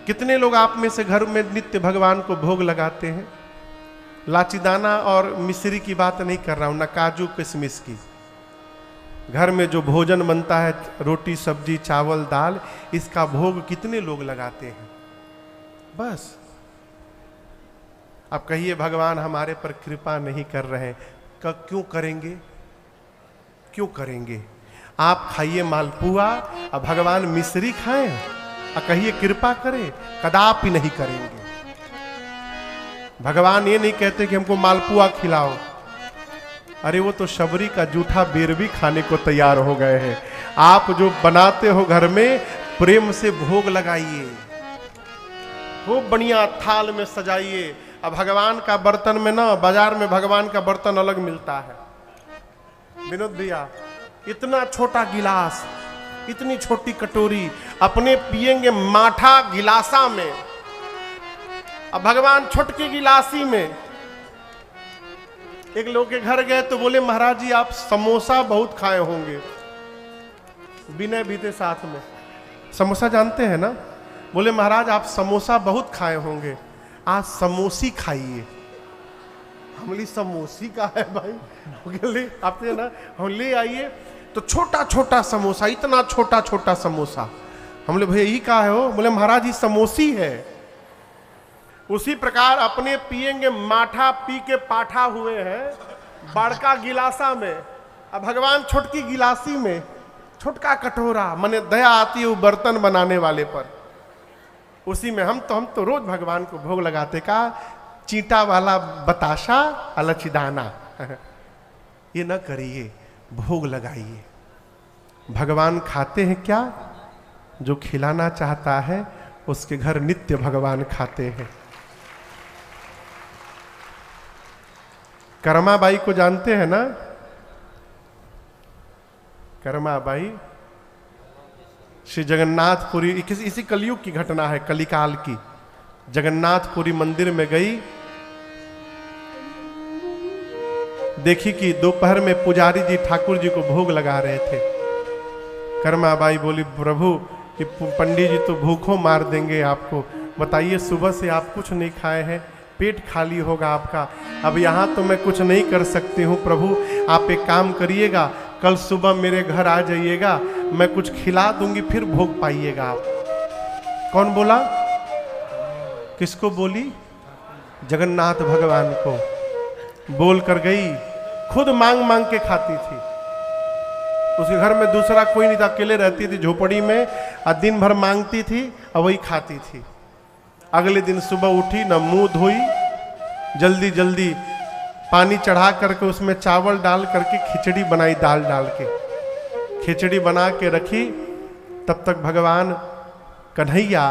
कितने लोग आप में से घर में नित्य भगवान को भोग लगाते हैं? लाचीदाना और मिश्री की बात नहीं कर रहा हूं, ना काजू किशमिश की। घर में जो भोजन बनता है, रोटी सब्जी चावल दाल, इसका भोग कितने लोग लगाते हैं? बस। अब कहिए भगवान हमारे पर कृपा नहीं कर रहे, क्यों करेंगे? क्यों करेंगे? आप खाइए मालपुआ और भगवान मिश्री खाएं और कहिए कृपा करें? कदापि नहीं करेंगे। भगवान ये नहीं कहते कि हमको मालपुआ खिलाओ। अरे वो तो शबरी का जूठा बेर भी खाने को तैयार हो गए हैं। आप जो बनाते हो घर में, प्रेम से भोग लगाइए, खूब बढ़िया थाल में सजाइए। अब भगवान का बर्तन में ना, बाजार में भगवान का बर्तन अलग मिलता है विनोद भैया। इतना छोटा गिलास, इतनी छोटी कटोरी, अपने पिएंगे माठा गिलासा में, अब भगवान छोटकी गिलासी में। एक लोग के घर गए तो बोले महाराज जी आप समोसा बहुत खाए होंगे। विनय भी थे साथ में। समोसा जानते हैं ना? बोले महाराज आप समोसा बहुत खाए होंगे, आज समोसी खाइए। हम ले समोसी का है भाई, ले आपने ना, हम ले आइए। तो छोटा छोटा समोसा, इतना छोटा छोटा समोसा। हम ले भैया यही का है हो? बोले महाराज ये समोसी है। उसी प्रकार अपने पिएंगे माठा, पी के पाठा हुए हैं बड़का गिलासा में, अब भगवान छोटकी गिलासी में, छोटका कटोरा। मने दया आती है वो बर्तन बनाने वाले पर। उसी में हम तो रोज भगवान को भोग लगाते। का चींटा वाला बताशा अलचीदाना ये न करिए, भोग लगाइए। भगवान खाते हैं क्या? जो खिलाना चाहता है उसके घर नित्य भगवान खाते हैं। कर्माबाई को जानते हैं ना? कर्माबाई श्री जगन्नाथपुरी, इसी कलयुग की घटना है, कलिकाल की। जगन्नाथपुरी मंदिर में गई, देखी कि दोपहर में पुजारी जी ठाकुर जी को भोग लगा रहे थे। कर्माबाई बोली प्रभु कि पंडित जी तो भूखों मार देंगे आपको, बताइए सुबह से आप कुछ नहीं खाए हैं, पेट खाली होगा आपका। अब यहाँ तो मैं कुछ नहीं कर सकती हूँ प्रभु, आप एक काम करिएगा, कल सुबह मेरे घर आ जाइएगा, मैं कुछ खिला दूंगी, फिर भोग पाइएगा आप। कौन बोला? किसको बोली? जगन्नाथ भगवान को बोल कर गई। खुद मांग मांग के खाती थी। उसके घर में दूसरा कोई नहीं था, अकेले रहती थी झोपड़ी में, और दिन भर मांगती थी और वही खाती थी। अगले दिन सुबह उठी, न मुंह धोई, जल्दी जल्दी पानी चढ़ा करके उसमें चावल डाल करके खिचड़ी बनाई, दाल डाल के खिचड़ी बना के रखी। तब तक भगवान कन्हैया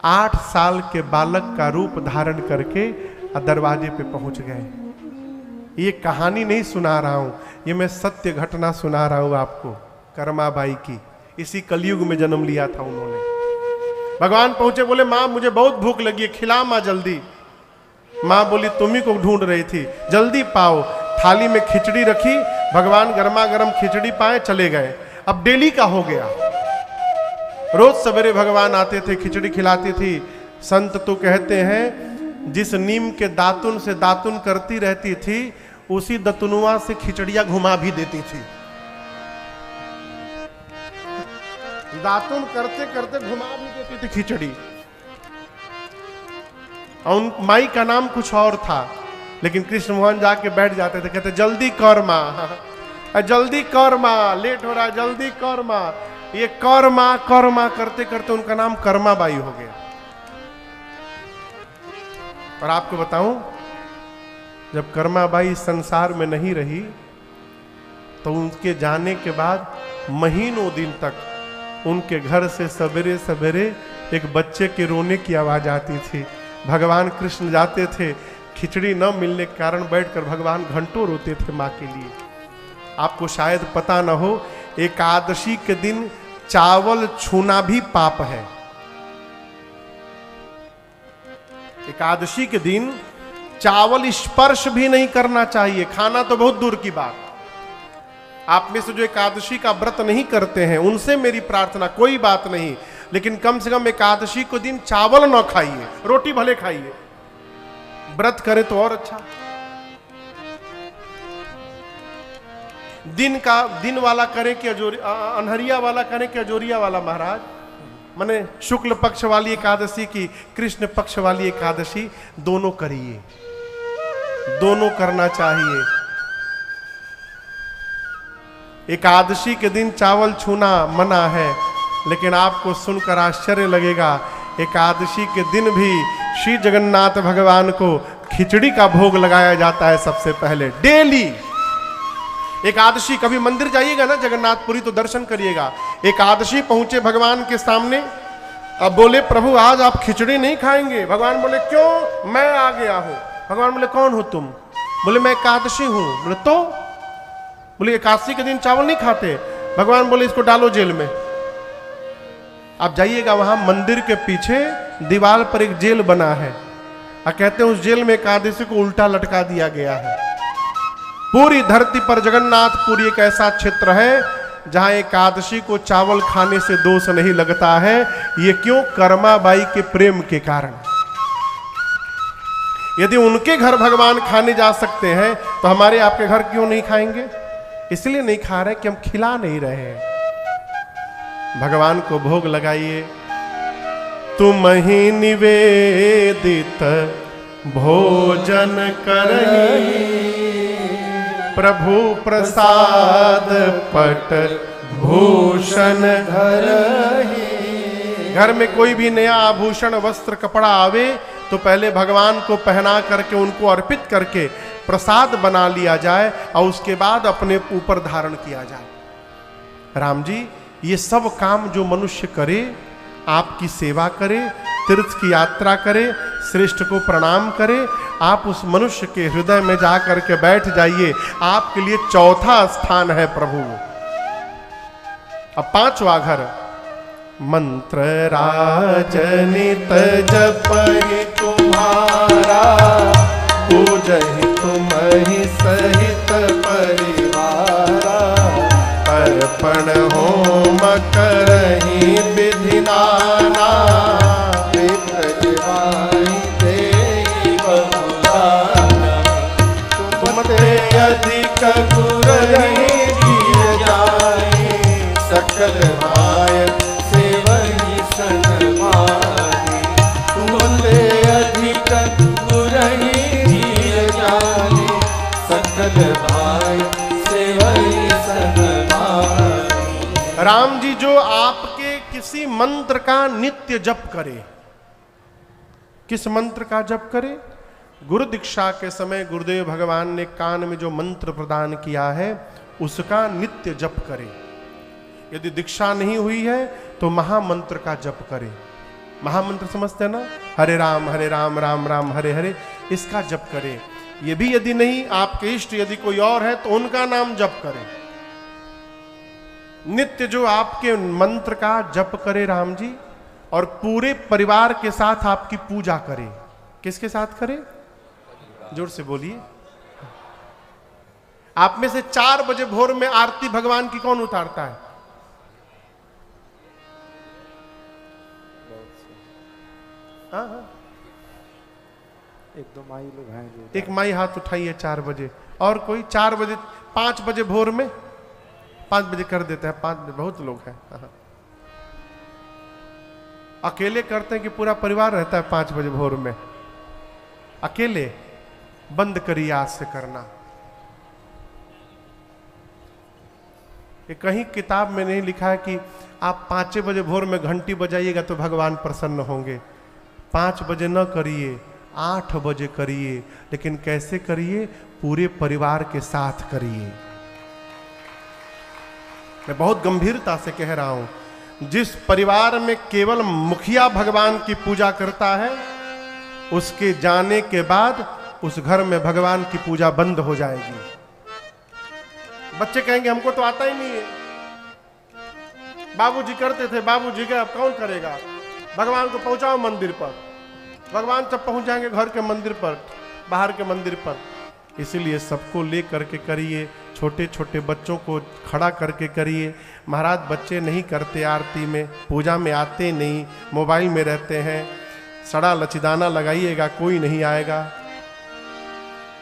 8 साल के बालक का रूप धारण करके दरवाजे पे पहुंच गए। ये कहानी नहीं सुना रहा हूं, ये मैं सत्य घटना सुना रहा हूं आपको, कर्माबाई की। इसी कलयुग में जन्म लिया था उन्होंने। भगवान पहुंचे, बोले माँ मुझे बहुत भूख लगी है, खिला माँ जल्दी। माँ बोली तुम्ही को ढूंढ रही थी, जल्दी पाओ। थाली में खिचड़ी रखी, भगवान गर्मा गर्म खिचड़ी पाए, चले गए। अब डेली का हो गया, रोज सवेरे भगवान आते थे, खिचड़ी खिलाती थी। संत तो कहते हैं जिस नीम के दातुन से दातुन करती रहती थी, उसी दतुनुआ से खिचड़ियां घुमा भी देती थी। दातुन करते करते घुमा भी देती थी खिचड़ी। और माई का नाम कुछ और था, लेकिन कृष्ण मोहन जाके बैठ जाते थे, कहते जल्दी कर माँ, जल्दी कर माँ, लेट हो रहा, जल्दी कर माँ। ये कर माँ करते करते उनका नाम कर्माबाई हो गया। और आपको बताऊं, जब कर्माबाई संसार में नहीं रही तो उनके जाने के बाद महीनों दिन तक उनके घर से सवेरे सवेरे एक बच्चे के रोने की आवाज आती थी। भगवान कृष्ण जाते थे, खिचड़ी न मिलने के कारण बैठकर भगवान घंटों रोते थे माँ के लिए। आपको शायद पता न हो, एकादशी के दिन चावल छूना भी पाप है। एकादशी के दिन चावल स्पर्श भी नहीं करना चाहिए, खाना तो बहुत दूर की बात। आप में से जो एकादशी का व्रत नहीं करते हैं उनसे मेरी प्रार्थना, कोई बात नहीं, लेकिन कम से कम एकादशी को दिन चावल न खाइए, रोटी भले खाइए। व्रत करें तो और अच्छा। दिन वाला करें कि अनहरिया वाला करें कि अजोरिया वाला महाराज? माने शुक्ल पक्ष वाली एकादशी की कृष्ण पक्ष वाली एकादशी, दोनों करिए, दोनों करना चाहिए। एकादशी के दिन चावल छूना मना है, लेकिन आपको सुनकर आश्चर्य लगेगा, एकादशी के दिन भी श्री जगन्नाथ भगवान को खिचड़ी का भोग लगाया जाता है सबसे पहले, डेली। एकादशी कभी मंदिर जाइएगा ना जगन्नाथपुरी तो दर्शन करिएगा। एकादशी पहुंचे भगवान के सामने, अब बोले प्रभु आज आप खिचड़ी नहीं खाएंगे। भगवान बोले क्यों? मैं आ गया हूं। भगवान बोले कौन हो तुम? बोले मैं एकादशी हूं। बोले तो? बोले एकादशी के दिन चावल नहीं खाते। भगवान बोले इसको डालो जेल में। आप जाइएगा वहां मंदिर के पीछे दीवार पर एक जेल बना है, और कहते हैं उस जेल में एकादशी को उल्टा लटका दिया गया है। पूरी धरती पर जगन्नाथपुरी एक ऐसा क्षेत्र है जहां एकादशी को चावल खाने से दोष नहीं लगता है। ये क्यों? कर्माबाई के प्रेम के कारण। यदि उनके घर भगवान खाने जा सकते हैं तो हमारे आपके घर क्यों नहीं खाएंगे? इसलिए नहीं खा रहे कि हम खिला नहीं रहे हैं। भगवान को भोग लगाइए। तुम ही निवेदित भोजन करही, प्रभु प्रसाद पट भूषण धरहि। घर में कोई भी नया आभूषण वस्त्र कपड़ा आवे तो पहले भगवान को पहना करके उनको अर्पित करके प्रसाद बना लिया जाए और उसके बाद अपने ऊपर धारण किया जाए। राम जी, ये सब काम जो मनुष्य करे, आपकी सेवा करे, तीर्थ की यात्रा करे, श्रेष्ठ को प्रणाम करे, आप उस मनुष्य के हृदय में जाकर के बैठ जाइए। आपके लिए चौथा स्थान है प्रभु। अब पांचवा घर, मंत्र राजनित जपहि तुम्हारा, पूजहि तुम्हि सहित परिवारा, अर्पण होम करहि विधि नाना, अधिक गुरहि दिए जाए, सकल भाय सेवहि सनमाहि। तुमते अधिक गुरहि दिए जाए, सकल भाय सेवहि सनमाहि। राम जी जो आपके किसी मंत्र का नित्य जप करे, किस मंत्र का जप करे? गुरु दीक्षा के समय गुरुदेव भगवान ने कान में जो मंत्र प्रदान किया है उसका नित्य जप करे। यदि दीक्षा नहीं हुई है तो महामंत्र का जप करे। महामंत्र समझते हैं ना? हरे राम राम राम हरे हरे, इसका जप करे। ये भी यदि नहीं, आपके इष्ट यदि कोई और है तो उनका नाम जप करे। नित्य जो आपके मंत्र का जप करे राम जी, और पूरे परिवार के साथ आपकी पूजा करे। किसके साथ करे? जोर से बोलिए। आप में से 4 बजे भोर में आरती भगवान की कौन उतारता है? हाँ। एक दो माई लोग हैं जो, एक माई हाथ उठाइए 4 बजे। और कोई? 4 बजे, 5 बजे भोर में? 5 बजे कर देते हैं। 5 बजे बहुत लोग हैं। हाँ। अकेले करते हैं कि पूरा परिवार रहता है 5 बजे भोर में? अकेले। बंद करिए आज से करना। ये कहीं किताब में नहीं लिखा है कि आप 5 बजे भोर में घंटी बजाइएगा तो भगवान प्रसन्न होंगे। 5 बजे न करिए, 8 बजे करिए, लेकिन कैसे करिए? पूरे परिवार के साथ करिए। मैं बहुत गंभीरता से कह रहा हूं। जिस परिवार में केवल मुखिया भगवान की पूजा करता है, उसके जाने के बाद उस घर में भगवान की पूजा बंद हो जाएगी। बच्चे कहेंगे हमको तो आता ही नहीं है, बाबूजी करते थे, बाबूजी का अब कौन करेगा? भगवान को पहुंचाओ मंदिर पर। भगवान जब पहुंच जाएंगे घर के मंदिर पर, बाहर के मंदिर पर, इसीलिए सबको ले करके करिए, छोटे छोटे बच्चों को खड़ा करके करिए। महाराज बच्चे नहीं करते आरती में, पूजा में आते नहीं, मोबाइल में रहते हैं। सड़ा लचीदाना लगाइएगा, कोई नहीं आएगा।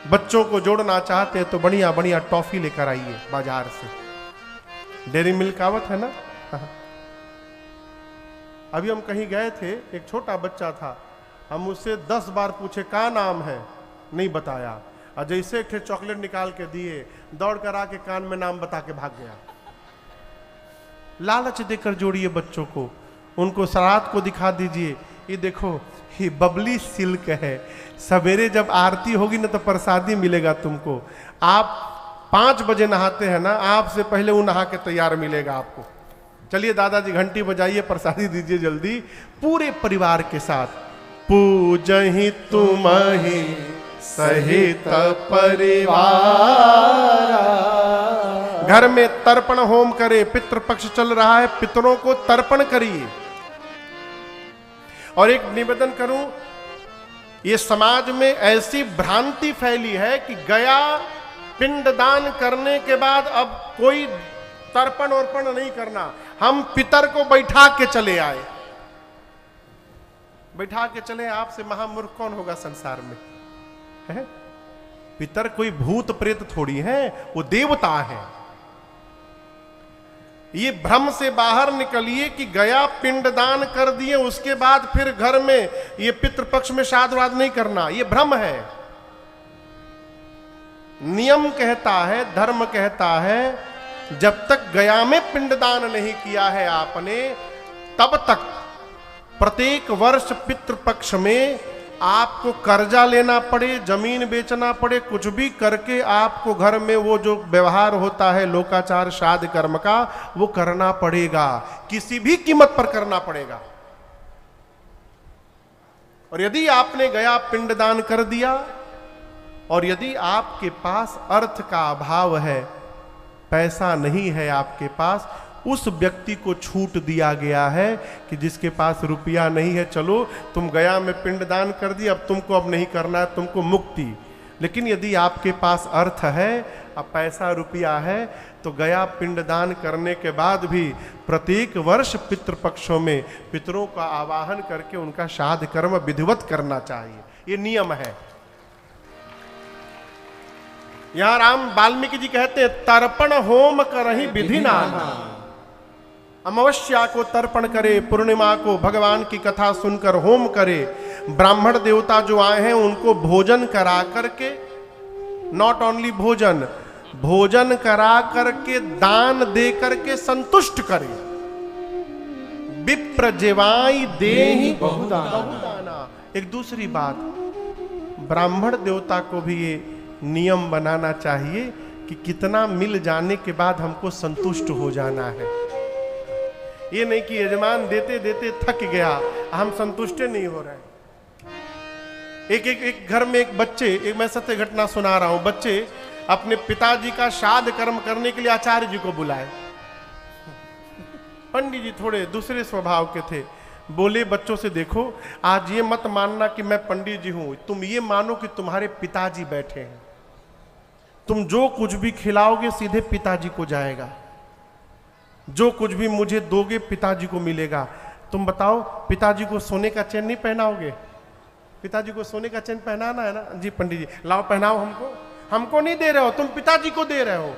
बच्चों को जोड़ना चाहते हैं तो बढ़िया बढ़िया टॉफी लेकर आइए बाजार से, डेयरी मिल्क आवत है ना। अभी हम कहीं गए थे, एक छोटा बच्चा था, हम उससे 10 बार पूछे क्या नाम है, नहीं बताया, और जैसे एक चॉकलेट निकाल के दिए, दौड़ कर आके कान में नाम बता के भाग गया। लालच देकर जोड़िए बच्चों को, उनको सरात को दिखा दीजिए, ये देखो ये बबली सिल्क है, सवेरे जब आरती होगी ना तो प्रसादी मिलेगा तुमको। आप 5 बजे नहाते हैं ना, आपसे पहले वो नहा के तैयार मिलेगा आपको। चलिए दादाजी घंटी बजाइए, प्रसादी दीजिए जल्दी, पूरे परिवार के साथ। पूजहि तुम्हि सहित परिवार। घर में तर्पण होम करे, पितृपक्ष चल रहा है, पितरों को तर्पण करिए। और एक निवेदन करूं, ये समाज में ऐसी भ्रांति फैली है कि गया पिंडदान करने के बाद अब कोई तर्पण अर्पण नहीं करना, हम पितर को बैठा के चले आए। बैठा के चले, आपसे महामूर्ख कौन होगा संसार में, है? पितर कोई भूत प्रेत थोड़ी है, वो देवता है। ये भ्रम से बाहर निकलिए कि गया पिंडदान कर दिए, उसके बाद फिर घर में ये पितृपक्ष में श्राद्ध वाद नहीं करना, ये भ्रम है। नियम कहता है, धर्म कहता है, जब तक गया में पिंडदान नहीं किया है आपने, तब तक प्रत्येक वर्ष पितृपक्ष में आपको कर्जा लेना पड़े, जमीन बेचना पड़े, कुछ भी करके आपको घर में वो जो व्यवहार होता है लोकाचार श्राद्ध कर्म का, वो करना पड़ेगा, किसी भी कीमत पर करना पड़ेगा। और यदि आपने गया पिंडदान कर दिया, और यदि आपके पास अर्थ का अभाव है, पैसा नहीं है आपके पास, उस व्यक्ति को छूट दिया गया है कि जिसके पास रुपया नहीं है, चलो तुम गया में पिंडदान कर दिया, अब तुमको अब नहीं करना है, तुमको मुक्ति। लेकिन यदि आपके पास अर्थ है, अब पैसा रुपया है, तो गया पिंडदान करने के बाद भी प्रत्येक वर्ष पितृपक्षों में पितरों का आवाहन करके उनका श्राद्ध कर्म विधिवत करना चाहिए, ये नियम है। यहां राम वाल्मीकि जी कहते हैं, तर्पण होम करहि विधि नाना। अमावस्या को तर्पण करे, पूर्णिमा को भगवान की कथा सुनकर होम करे, ब्राह्मण देवता जो आए हैं उनको भोजन करा करके, नॉट ओनली भोजन, भोजन करा करके दान दे करके संतुष्ट करे। विप्र जेवाई देहि बहुदाना। एक दूसरी बात, ब्राह्मण देवता को भी ये नियम बनाना चाहिए कि कितना मिल जाने के बाद हमको संतुष्ट हो जाना है। ये नहीं कि यजमान देते देते थक गया, हम संतुष्ट नहीं हो रहे। एक घर में एक बच्चे, एक मैं सत्य घटना सुना रहा हूं, बच्चे अपने पिताजी का श्राद्ध कर्म करने के लिए आचार्य जी को बुलाए। पंडित जी थोड़े दूसरे स्वभाव के थे, बोले बच्चों से, देखो आज ये मत मानना कि मैं पंडित जी हूं, तुम ये मानो कि तुम्हारे पिताजी बैठे हैं, तुम जो कुछ भी खिलाओगे सीधे पिताजी को जाएगा, जो कुछ भी मुझे दोगे पिताजी को मिलेगा। तुम बताओ, पिताजी को सोने का चैन नहीं पहनाओगे? पिताजी को सोने का चैन पहनाना है ना? जी पंडित जी लाओ पहनाओ हमको। हमको नहीं दे रहे हो, तुम पिताजी को दे रहे हो।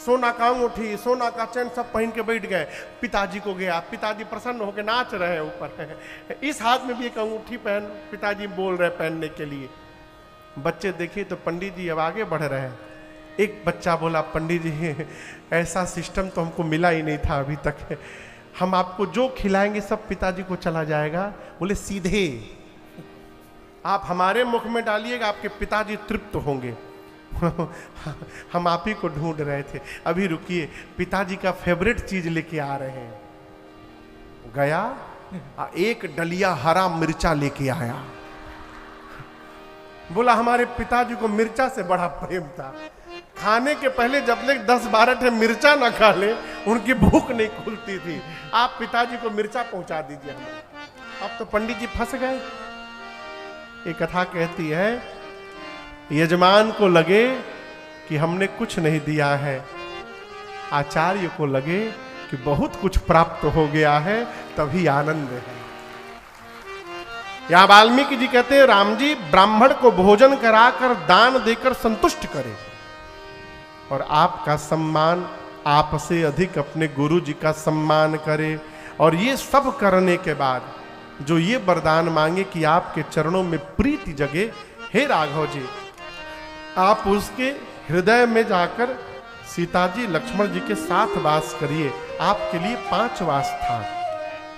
सोना का अंगूठी, सोना का चैन सब पहन के बैठ गए, पिताजी को गया, पिताजी प्रसन्न होकर नाच रहे हैं ऊपर। इस हाथ में भी एक अंगूठी पहन, पिताजी बोल रहे पहनने के लिए। बच्चे देखिए तो पंडित जी अब आगे बढ़ रहे हैं। एक बच्चा बोला, पंडित जी ऐसा सिस्टम तो हमको मिला ही नहीं था अभी तक, हम आपको जो खिलाएंगे सब पिताजी को चला जाएगा। बोले सीधे आप हमारे मुख में डालिएगा, आपके पिताजी तृप्त होंगे। हम आप ही को ढूंढ रहे थे, अभी रुकिए, पिताजी का फेवरेट चीज लेके आ रहे हैं। गया, एक डलिया हरा मिर्चा लेके आया। बोला हमारे पिताजी को मिर्चा से बड़ा प्रेम था, खाने के पहले जब तक 10-12 ठे मिर्चा ना खा ले उनकी भूख नहीं खुलती थी। आप पिताजी को मिर्चा पहुंचा दीजिए हमें। अब तो पंडित जी फंस गए। एक कथा कहती है यजमान को लगे कि हमने कुछ नहीं दिया है, आचार्य को लगे कि बहुत कुछ प्राप्त हो गया है, तभी आनंद है। यहां वाल्मीकि जी कहते हैं, राम जी ब्राह्मण को भोजन कराकर दान देकर संतुष्ट करें और आपका सम्मान आपसे अधिक अपने गुरु जी का सम्मान करे। और ये सब करने के बाद जो ये वरदान मांगे कि आपके चरणों में प्रीति जगे, हे राघव जी आप उसके हृदय में जाकर सीता जी लक्ष्मण जी के साथ वास करिए। आपके लिए 5 वास था।